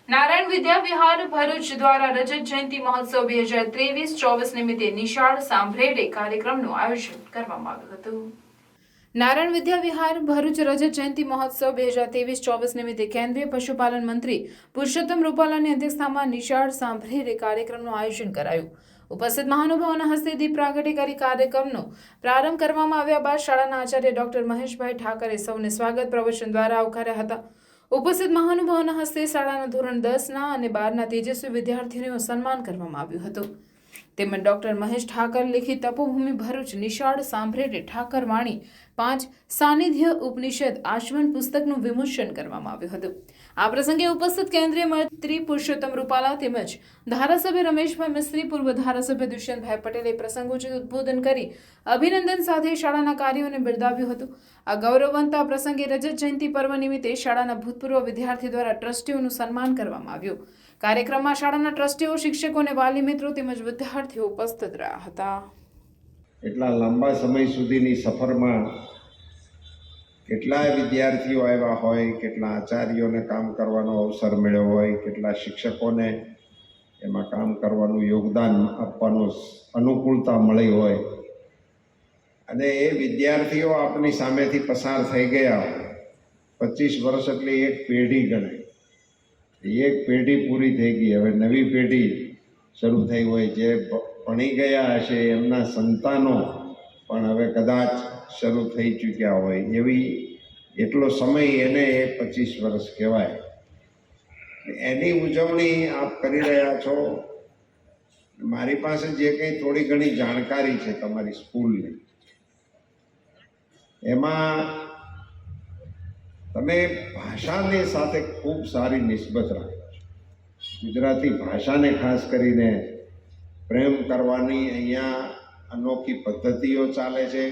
નારાયણ વિદ્યા વિહાર ભરૂચ દ્વારા રજત જયંતિ મહોત્સવ 2023-24 નિમિત્તે નિશાળ સાંભળેડે કાર્યક્રમનું આયોજન કરવામાં આવ્યું હતું। નારાયણ વિદ્યા વિહાર ભરૂચ રજત જયંતિ મહોત્સવ 2023-24 નિમિત્તે કેન્દ્રીય પશુપાલન મંત્રી પુરુષોત્તમ રૂપાલાની અધ્યક્ષતામાં નિશાળ સાંભળેડે કાર્યક્રમનું આયોજન કરાયું। ઉપસ્થિત મહાનુભાવોના હસ્તે દીપ પ્રાગટ્ય કરી કાર્યક્રમનો પ્રારંભ કરવામાં આવ્યા બાદ શાળાના આચાર્ય ડોક્ટર મહેશભાઈ ઠાકરે સૌને સ્વાગત પ્રવચન દ્વારા આવકાર્યા હતા। ઉપસ્થિત મહાનુભાવોના હસ્તે શાળાના ધોરણ 10ના અને 12ના તેજસ્વી વિદ્યાર્થીઓનું સન્માન કરવામાં આવ્યું હતું। તેમજ ડોક્ટર મહેશ ઠાકર લિખિત તપોભૂમિ ભરૂચ નિશાળ સાંભળેડે ઠાકર વાણી 5 સાનિધ્ય ઉપનિષદ આચમન પુસ્તકનું વિમોચન કરવામાં આવ્યું હતું। આ પ્રસંગે ઉપસ્થિત કેન્દ્રીય મંત્રી પુરુષોત્તમ રૂપાલા તેમજ ધારાસભ્ય રમેશભાઈ મિસ્ત્રી, પૂર્વ ધારાસભ્ય દુષ્યંતભાઈ પટેલે પ્રસંગોચિત ઉદ્બોધન કરી અભિનંદન સાથે શાળાના કાર્યોને બિરદાવ્યું હતું। આ ગૌરવવંત પ્રસંગે રજત જયંતિ પર્વ નિમિત્તે શાળાના ભૂતપૂર્વ વિદ્યાર્થી દ્વારા ટ્રસ્ટીઓનું સન્માન કરવામાં આવ્યું। કાર્યક્રમમાં શાળાના ટ્રસ્ટીઓ, શિક્ષકો અને વાલી મિત્રો તેમજ વિદ્યાર્થીઓ ઉપસ્થિત રહ્યા હતા। એટલા લાંબા સમય સુધીની સફરમાં કેટલાય વિદ્યાર્થીઓ આવ્યા હોય, કેટલા આચાર્યોને કામ કરવાનો અવસર મળ્યો હોય, કેટલા શિક્ષકોને એમાં કામ કરવાનું યોગદાન આપવાનું અનુકૂળતા મળી હોય અને એ વિદ્યાર્થીઓ આપણી સામેથી પસાર થઈ ગયા। 25 વર્ષ એટલે એક પેઢી ગણાય। એક પેઢી પૂરી થઈ ગઈ, હવે નવી પેઢી શરૂ થઈ હોય। જે ભણી ગયા હશે એમના સંતાનો પણ હવે કદાચ શરૂ થઈ ચૂક્યા હોય, એવી એટલો સમય એને એ 25 વર્ષ કહેવાય। એની ઉજવણી આપ કરી રહ્યા છો। મારી પાસે જે કંઈ થોડી ઘણી જાણકારી છે તમારી સ્કૂલની, એમાં તમે ભાષાની સાથે ખૂબ સારી નિસ્બત રાખો છો। ગુજરાતી ભાષાને ખાસ કરીને પ્રેમ કરવાની અહીંયા અનોખી પદ્ધતિઓ ચાલે છે।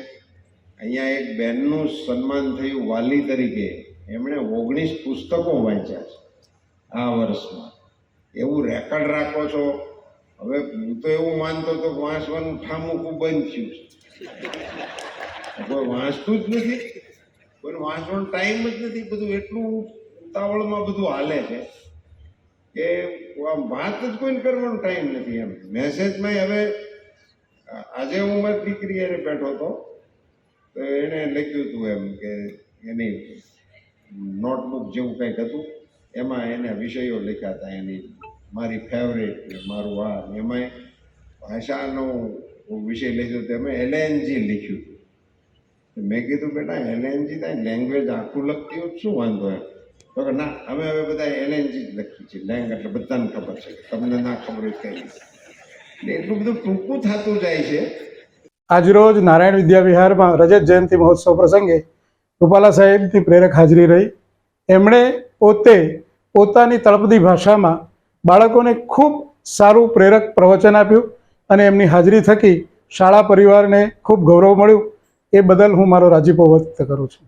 અહીંયા એક બહેનનું સન્માન થયું વાલી તરીકે, એમણે 19 પુસ્તકો વાંચ્યા છે આ વર્ષમાં। એવું રેકર્ડ રાખો છો। હવે હું તો એવું માનતો હતો વાંચવાનું ઠામુકું બંધ થયું છે, કોઈ વાંચતું જ નથી, કોઈ વાંચવાનો ટાઈમ જ નથી। બધું એટલું ઉતાવળમાં બધું હાલે છે કે વાત જ કોઈને કરવાનો ટાઈમ નથી એમ। મેસેજમાં હવે આજે હું મારી દીકરી એને બેઠો હતો તો એણે લખ્યું હતું એમ કે એની નોટબુક જેવું કંઈક હતું, એમાં એને વિષયો લખ્યા હતા, એની મારી ફેવરેટ ને મારું આ, એમાં ભાષાનો વિષય લખ્યો હતો, એમાં LNG લખ્યું હતું। મેં કીધું બેટા LNG થાય લેંગ્વેજ આખું લખતી હોય શું વાંધો એમ? તો કે ના, અમે હવે બધા LNG જ લખીએ છીએ, લેંગ એટલે બધાને ખબર છે, તમને ના ખબર હોય કંઈ એટલે એટલું બધું ટૂંકું થતું જાય છે। આજરોજ નારાયણ વિદ્યા વિહારમાં રજત જયંતિ મહોત્સવ પ્રસંગે રૂપાલા સાહેબની પ્રેરક હાજરી રહી। એમણે પોતે પોતાની તળપદી ભાષામાં બાળકોને ખૂબ સારું પ્રેરક પ્રવચન આપ્યું અને એમની હાજરી થકી શાળા પરિવારને ખૂબ ગૌરવ મળ્યું। એ બદલ હું મારો રાજીપો વ્યક્ત કરું છું।